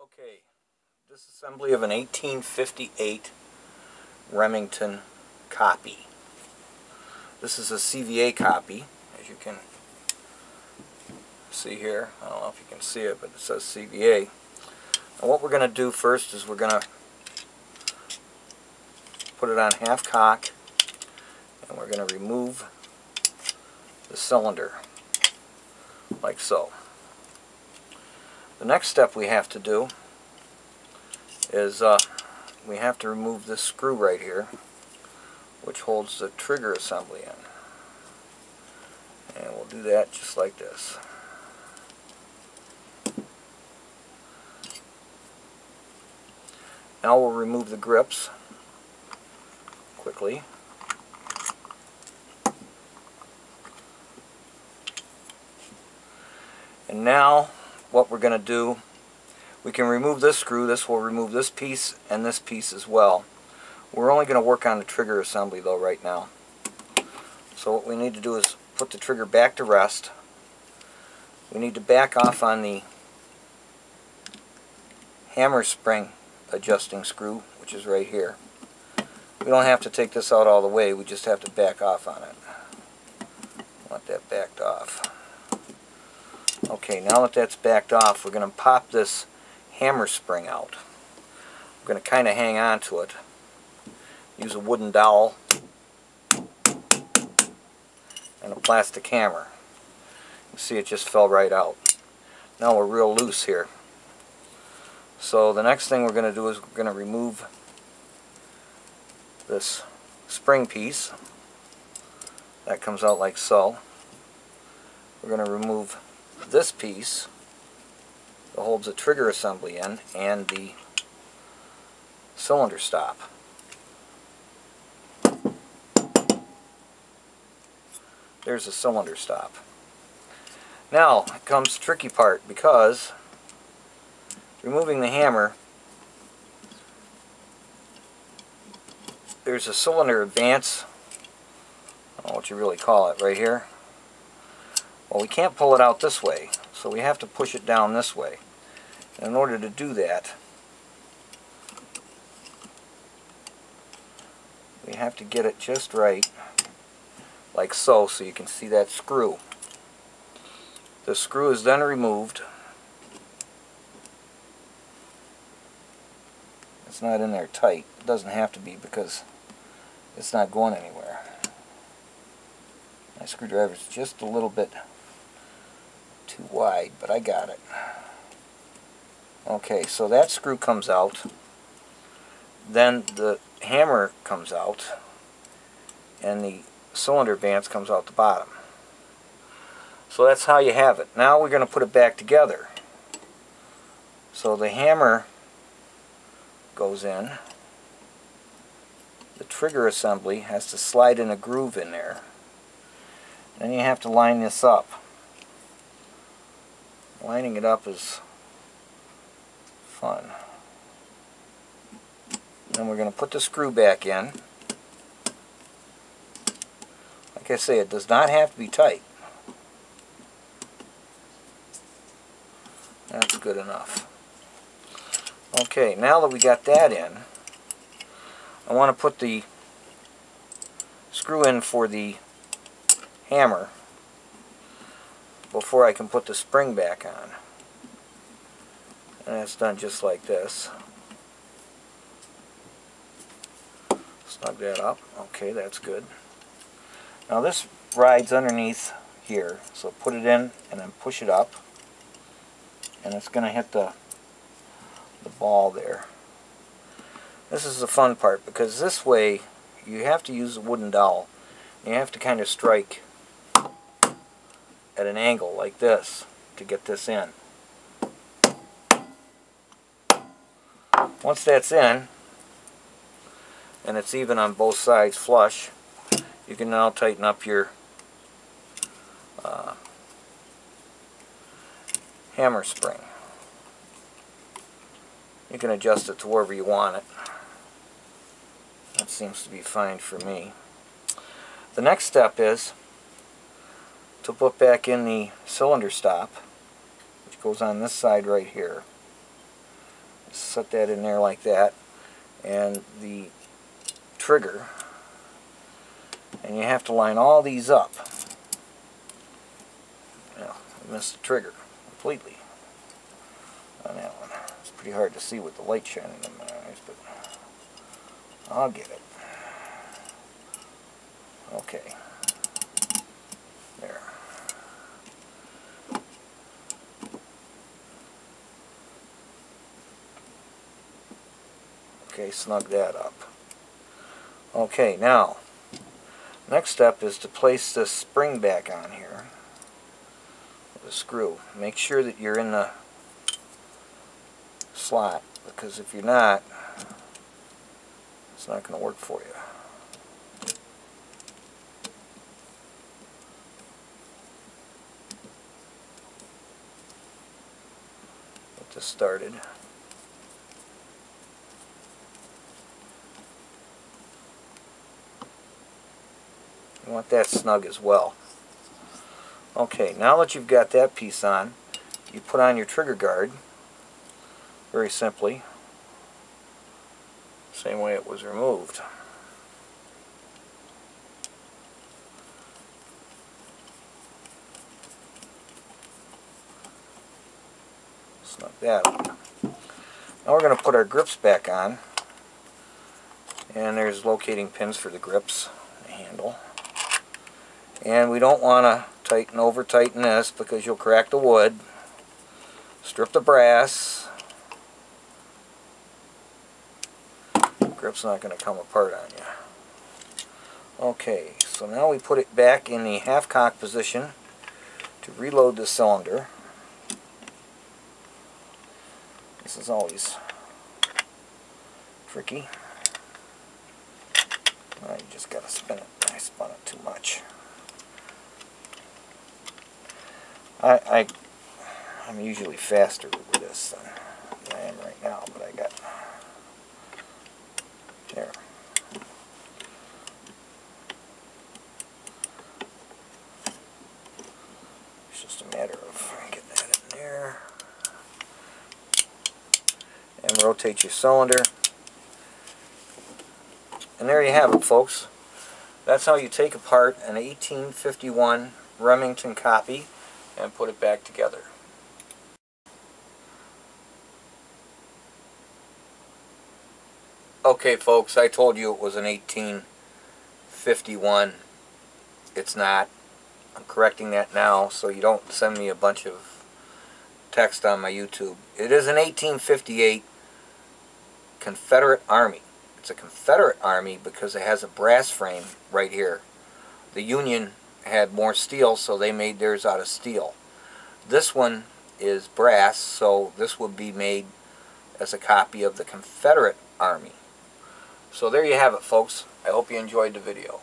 Okay, disassembly of an 1858 Remington copy. This is a CVA copy, as you can see here. I don't know if you can see it, but it says CVA. And what we're going to do first is we're going to put it on half cock, and we're going to remove the cylinder, like so. The next step we have to do is we have to remove this screw right here, which holds the trigger assembly in. And we'll do that just like this. Now we'll remove the grips quickly. And now what we're going to do, we can remove this screw. This will remove this piece and this piece as well. We're only going to work on the trigger assembly though right now. So what we need to do is put the trigger back to rest. We need to back off on the hammer spring adjusting screw, which is right here. We don't have to take this out all the way, we just have to back off on it. Want that backed off. Okay, now that that's backed off, we're going to pop this hammer spring out. I'm going to kind of hang on to it. Use a wooden dowel and a plastic hammer. You see it just fell right out. Now we're real loose here. So the next thing we're going to do is we're going to remove this spring piece. That comes out like so. We're going to remove this piece that holds the trigger assembly in and the cylinder stop. There's the cylinder stop. Now comes the tricky part, because removing the hammer, there's a cylinder advance, I don't know what you really call it, right here. Well, we can't pull it out this way, so we have to push it down this way. And in order to do that, we have to get it just right, like so you can see that screw. The screw is then removed. It's not in there tight. It doesn't have to be because it's not going anywhere. My screwdriver is just a little bit too wide, but I got it. Okay, so that screw comes out. Then the hammer comes out, and the cylinder vance comes out the bottom. So that's how you have it. Now we're going to put it back together. So the hammer goes in. The trigger assembly has to slide in a groove in there. Then you have to line this up. Lining it up is fun. Then we're going to put the screw back in. Like I say, it does not have to be tight. That's good enough. Okay, now that we got that in, I want to put the screw in for the hammer before I can put the spring back on. And it's done just like this. Snug that up. Okay, that's good. Now this rides underneath here, so put it in and then push it up, and it's going to hit the ball there. This is the fun part, because this way you have to use a wooden dowel. You have to kind of strike at an angle like this to get this in. Once that's in, and it's even on both sides flush, you can now tighten up your hammer spring. You can adjust it to wherever you want it. That seems to be fine for me. The next step is to put back in the cylinder stop, which goes on this side right here. Set that in there like that, and the trigger, and you have to line all these up. Now, I missed the trigger completely on that one. It's pretty hard to see with the light shining in my eyes, but I'll get it. Okay. There. Okay, snug that up. Okay, now, next step is to place this spring back on here with a screw. Make sure that you're in the slot, because if you're not, it's not going to work for you. Get this started. You want that snug as well. Okay, now that you've got that piece on, you put on your trigger guard, very simply, same way it was removed. Snug that up. Now we're going to put our grips back on, and there's locating pins for the grips, the handle. And we don't want to over tighten this because you'll crack the wood. Strip the brass. The grip's not going to come apart on you. Okay, so now we put it back in the half cock position to reload the cylinder. This is always tricky. You just got to spin it. I spun it too much. I'm usually faster with this than I am right now, but I got there. It's just a matter of getting that in there. And rotate your cylinder. And there you have it, folks. That's how you take apart an 1851 Remington copy and put it back together. Okay, folks, I told you it was an 1851. It's not. I'm correcting that now so you don't send me a bunch of text on my YouTube. It is an 1858 Confederate Army. It's a Confederate Army because it has a brass frame right here. The Union had more steel, so they made theirs out of steel. This one is brass, so this would be made as a copy of the Confederate Army. So there you have it, folks. I hope you enjoyed the video.